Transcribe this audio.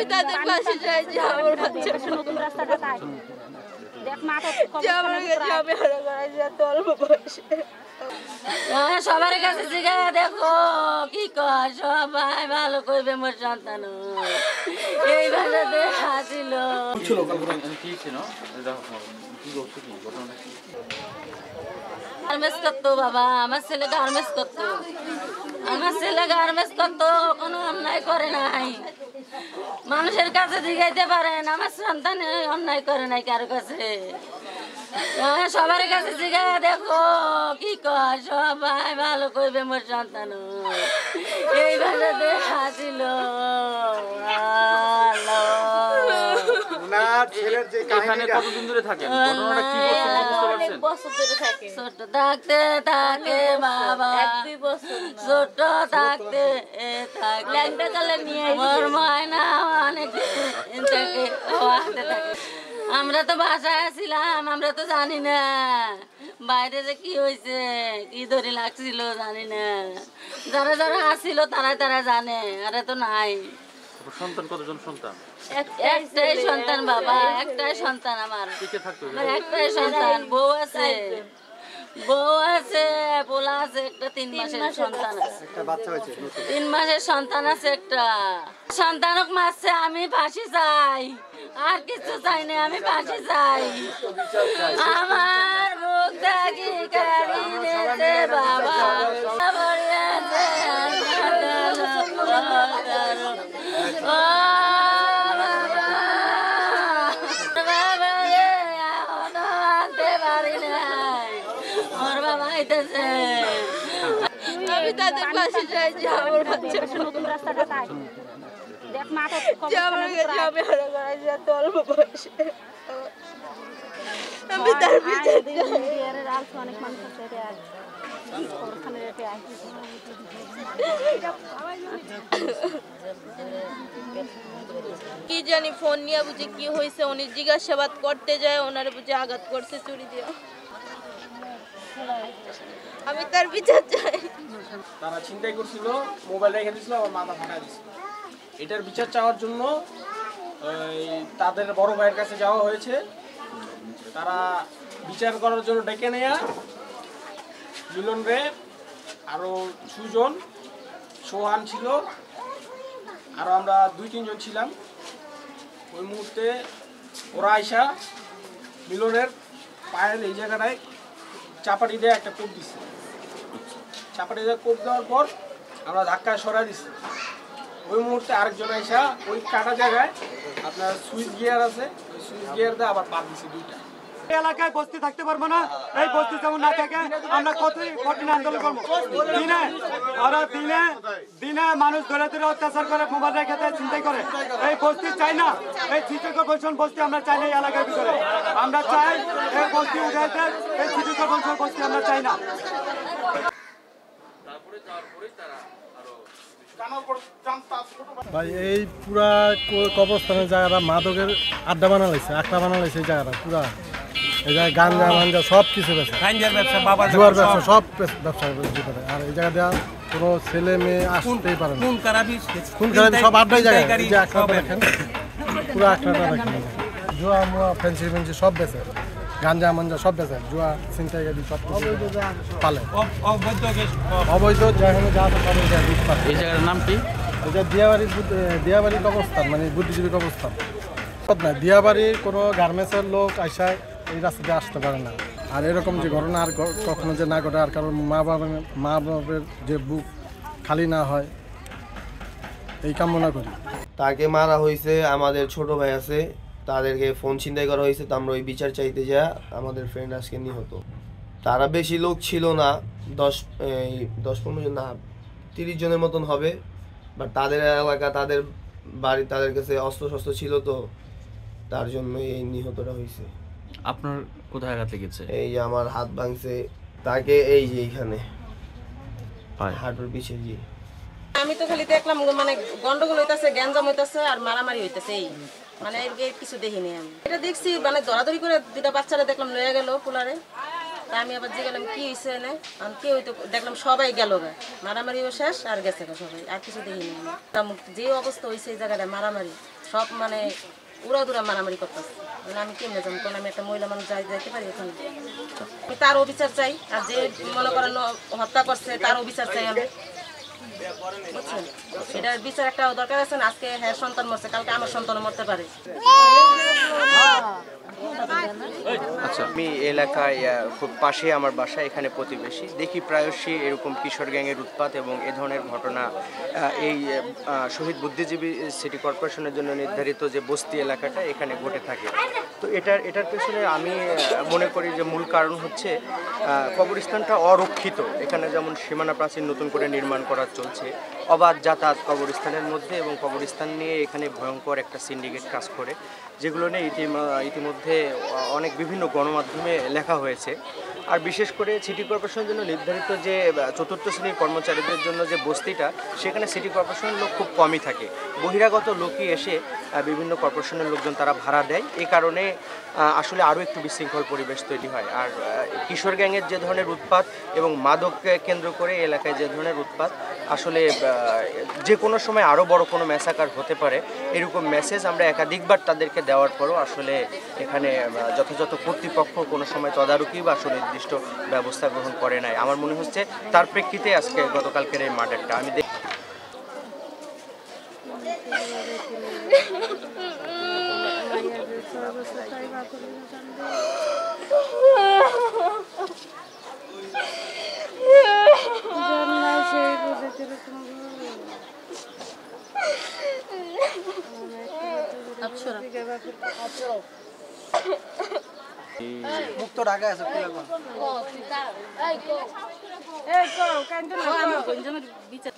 আমি তাদের পাশে চাই যে আমার বাচ্চা নতুন রাস্তাটা তাই দেখ মা তো আমার কাছে আমি হারা করাই যে অল্প বয়সে সবার কাছে জিজ্ঞা দেখো কি কয় সবাই ভালো করবে মোর সন্তান এই ভাষাতে হাসিল গার্মেন্টস করতো বাবা আমার ছেলে গার্মেন্টস করতো কোনো অন্যায় করে নাই মানুষের কাছে জিগাইতে পারেন আমার সন্তান অন্যায় করে নাই কারো কাছে সবার কাছে জিজ্ঞা দেখো কি কয় সবাই ভালো করবে মোর সন্তান এই ভাষাতে হাসিল ছোট থাকতে থাকে বাবা ছোট থাকতে মোর ময়না অনেক থাকে আমরা তো বাসায় ছিলাম আমরা তো জানি না বাইরে যে কি হয়েছে কি ধরে লাগছিল জানি না যারা যারা আসছিল তারা জানে আরে তো নাই সন্তান কতজন সন্তান একটাই সন্তান বাবা একটাই সন্তান আমার একটাই সন্তান বউ আছে পোলা আছে একটা 3 মাসের সন্তান আছে 3 মাসের সন্তান আছে একটা সন্তানক মারছে আমি ফাঁসি চাই আর কিছু চাই না আমি ফাঁসি চাই আমার মুখ দেখি কারিনেছে বাবা ভরিয়েছে আমি তাদের পাশে চাই যে আমার বাচ্চা নতুন রাস্তাটা তাই দেখ মা তো আমার কাছে আমি হারা করাই যে অল্প বয়সে আমি তার বিচার অনেক মানুষ আছে কি জানি ফোন নিয়ে বুঝি কি হয়েছে উনি জিজ্ঞাসাবাদ করতে যায় ওনার বুঝি আঘাত করছে চুরি দিয়ে আমি তার বিচার চাই তারা ছিনতাই করছিল মোবাইল রেখে দিয়েছিল আমার মাথা ফাটা দিয়েছিল এটার বিচার চাওয়ার জন্য তাদের বড় ভাইয়ের কাছে যাওয়া হয়েছে তারা বিচার করার জন্য ডেকে নেয়া মিলন রে আরো সুজন সোহান ছিল আরো আমরা 2-3 জন ছিলাম ওই মুহূর্তে ওরা আইসা মিলনের পায়ের এই জায়গাটায় চাপাটি দিয়ে একটা কোপ দিচ্ছে চাপাটি দিয়ে কোপ দেওয়ার পর আমরা ধাক্কায় সরাই দিচ্ছি ওই মুহূর্তে আরেকজন আইসা ওই কাটা জায়গায় আপনার সুইচ গিয়ার আছে ওই সুইচ গিয়ার দিয়ে আবার পাত দিচ্ছে 2টা এলাকায় বস্তি থাকতে পারবো না এই বস্তি যেমন না থাকে আমরা কঠিন আন্দোলন করবো দিনে মানুষ ধরে ধরে অত্যাচার করে মোবাইল রেখে চিন্তাই করে এই বস্তি চাই না এই সিটি কর্পোরেশন বস্তি আমরা চাই না এই এলাকার ভিতরে আমরা চাই এই বস্তি উঠাইতে এই সিটি কর্পোরেশন বস্তি আমরা চাই না ভাই এই পুরা কবরস্থানের জায়গাটা মাদকের আড্ডা বানা লাগছে আড্ডা বানা লাগছে এই জায়গাটা পুরা এই জায়গায় গাঞ্জা মাঞ্জা সব কিছু বেছে জুয়ার ব্যবসা সব ব্যবসা করে আর এই জায়গা দেওয়া কোনো ছেলে মেয়ে আসতেই পারে না খুন খারাপি সব আড্ডাই জায়গায় যে আখড়াটা দেখেন পুরো আখড়াটা দেখেন জুয়া মুয়া ফেন্সি ফেন্সি সব বেছে গাঞ্জা মাঞ্জা সব বেছে জুয়া ছিনতাই গাড়ি সব পালে অবৈধ যেখানে যা এই জায়গার নাম কি এটা দিয়াবাড়ির কবরস্থান মানে বুদ্ধিজীবী কবরস্থান না দিয়াবাড়ির কোনো গার্মেন্টসের লোক আইসা এই রাস্তাতে আসতে পারে না আর এরকম যে ঘটনা আর কখনো যে না ঘটে আর কারণ মা বাবার যে বুক খালি না হয় এই কামনা করি তাকে মারা হয়েছে আমাদের ছোট ভাই আছে তাদেরকে ফোন ছিনতাই করা হয়েছে তো আমরা ওই বিচার চাইতে যা আমাদের ফ্রেন্ড আজকে নিহত তারা বেশি লোক ছিল না 10-15 জন না 30 জনের মতন হবে বাট তাদের এলাকা তাদের বাড়ি তাদের কাছে অস্ত্র শস্ত্র ছিল তো তার জন্য এই নিহতটা হয়েছে আপনার কোথায় আঘাত লেগেছে এই যে আমার হাত ভাঙছে তাকে এই যে এইখানে হাঁটুর পিছে জি আমি তো খালি দেখলাম মানে গন্ডগোল হইতাছে গ্যাঞ্জাম হইতাছে আর মারামারি হইতাছে এই মানে এর কিছু দেখিনি আমি এটা দেখছি মানে দরাদরি করে দুটা বাচ্চারা দেখলাম লয়ে গেল পোলারে তা আমি আবার জিজ্ঞাসলাম কি হয়েছে না, আমি কি হইতো দেখলাম সবাই গেল গা, মারামারিও শেষ আর গেছে গা সবাই, আর কিছু দেখিনি আমি। যে অবস্থা হয়েছে এই জায়গাটা মারামারি সব মানে উড়া মারামারি করতেছে, মানে আমি কেমনে যাবো, কারণ আমি একটা মহিলা মানুষ যাইতে পারি ওখানে। আমি তার অবিচার চাই, আর যে মনে করেন হত্যা করছে তার অবিচার চাই আমি, বুঝছেন? এটার বিচার একটা দরকার আছে না। আজকে হ্যাঁ সন্তান মরছে, কালকে আমার সন্তানও মরতে পারে। আমি এলাকায় খুব পাশে আমার বাসা, এখানে প্রতিবেশী, দেখি প্রায়শই এরকম কিশোর গ্যাংয়ের উৎপাত এবং এ ধরনের ঘটনা এই শহীদ বুদ্ধিজীবী সিটি কর্পোরেশনের জন্য নির্ধারিত যে বস্তি এলাকাটা এখানে ঘটে থাকে। তো এটার পেছনে আমি মনে করি যে মূল কারণ হচ্ছে কবরস্থানটা অরক্ষিত। এখানে যেমন সীমানা প্রাচীর নতুন করে নির্মাণ করা চলছে, অবাধ যাতায়াত কবরস্থানের মধ্যে, এবং কবরস্থান নিয়ে এখানে ভয়ঙ্কর একটা সিন্ডিকেট কাজ করে, যেগুলো নিয়ে ইতিমধ্যে অনেক বিভিন্ন গণমাধ্যমে লেখা হয়েছে। আর বিশেষ করে সিটি কর্পোরেশনের জন্য নির্ধারিত যে চতুর্থ শ্রেণীর কর্মচারীদের জন্য যে বস্তিটা, সেখানে সিটি কর্পোরেশনের লোক খুব কমই থাকে, বহিরাগত লোকই এসে বিভিন্ন কর্পোরেশনের লোকজন তারা ভাড়া দেয়। এই কারণে আসলে আরও একটু বিশৃঙ্খল পরিবেশ তৈরি হয়। আর কিশোর গ্যাংয়ের যে ধরনের উৎপাত এবং মাদককে কেন্দ্র করে এলাকায় যে ধরনের উৎপাত, আসলে যে কোনো সময় আরও বড় কোনো ম্যাসাকার হতে পারে, এরকম মেসেজ আমরা একাধিকবার তাদেরকে দেওয়ার পরও আসলে এখানে যথাযথ কর্তৃপক্ষ কোনো সময় তদারকি বা সুনির্দিষ্ট ব্যবস্থা গ্রহণ করে নাই। আমার মনে হচ্ছে তার প্রেক্ষিতে আজকে গতকালকের এই মার্ডারটা আমি দেখি। মুক্ত ঢাকা আছে বিচার